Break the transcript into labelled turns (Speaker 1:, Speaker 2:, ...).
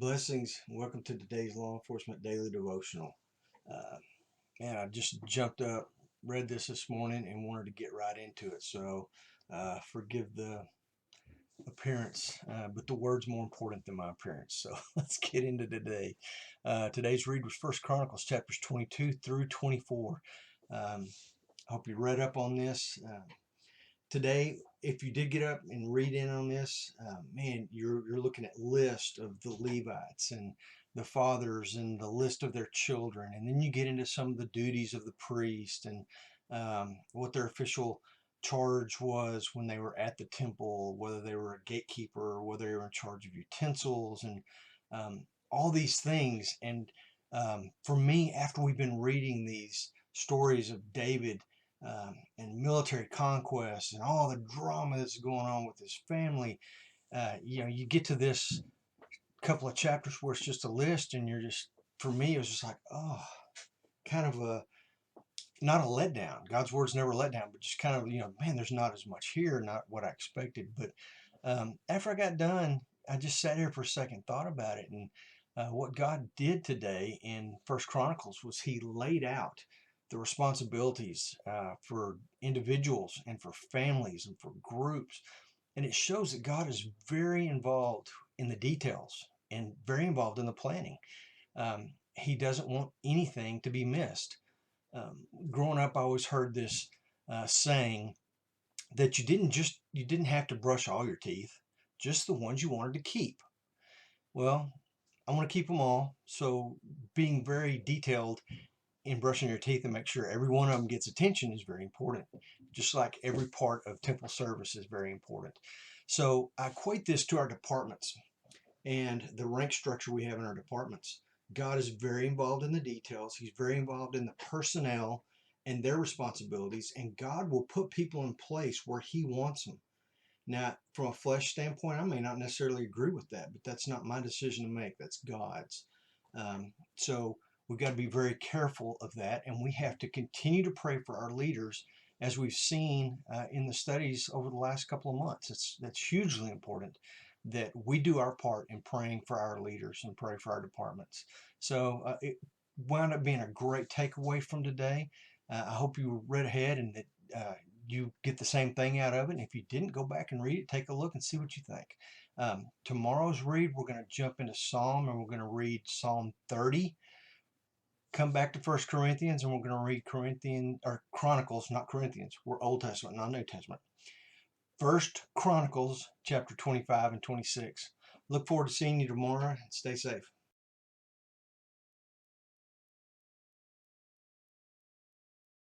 Speaker 1: Blessings. Welcome to today's Law Enforcement Daily Devotional. Uh, I just jumped up, read this morning, and wanted to get right into it. So forgive the appearance, but the word's more important than my appearance. So let's get into today. Today's read was First Chronicles chapters 22 through 24. I hope you read up on this. Today, if you did get up and read in on this, you're looking at list of the Levites and the fathers and the list of their children, and then you get into some of the duties of the priest and what their official charge was when they were at the temple, whether they were a gatekeeper or whether they were in charge of utensils and all these things. And for me, after we've been reading these stories of David and military conquest and all the drama that's going on with his family, you get to this couple of chapters where it's just a list, and for me, it was just like, oh, kind of not a letdown. God's word's never let down, but just kind of, man, there's not as much here, not what I expected. But after I got done, I just sat here for a second, thought about it, and what God did today in First Chronicles was He laid out the responsibilities for individuals and for families and for groups. And it shows that God is very involved in the details and very involved in the planning. He doesn't want anything to be missed. Growing up, I always heard this saying that you didn't have to brush all your teeth, just the ones you wanted to keep. Well, I want to keep them all. So being very detailed in brushing your teeth and make sure every one of them gets attention is very important. Just like every part of temple service is very important. So I equate this to our departments and the rank structure we have in our departments. God is very involved in the details. He's very involved in the personnel and their responsibilities, and God will put people in place where He wants them. Now, from a flesh standpoint, I may not necessarily agree with that, but that's not my decision to make. That's God's. So we've got to be very careful of that, and we have to continue to pray for our leaders, as we've seen in the studies over the last couple of months. That's hugely important that we do our part in praying for our leaders and pray for our departments. So it wound up being a great takeaway from today. I hope you read ahead and that you get the same thing out of it. And if you didn't, go back and read it, take a look and see what you think. Tomorrow's read, we're going to jump into Psalm, and we're going to read Psalm 30. Come back to First Corinthians, and we're going to read Chronicles, not Corinthians. We're Old Testament, not New Testament. First Chronicles chapter 25 and 26. Look forward to seeing you tomorrow, and stay safe.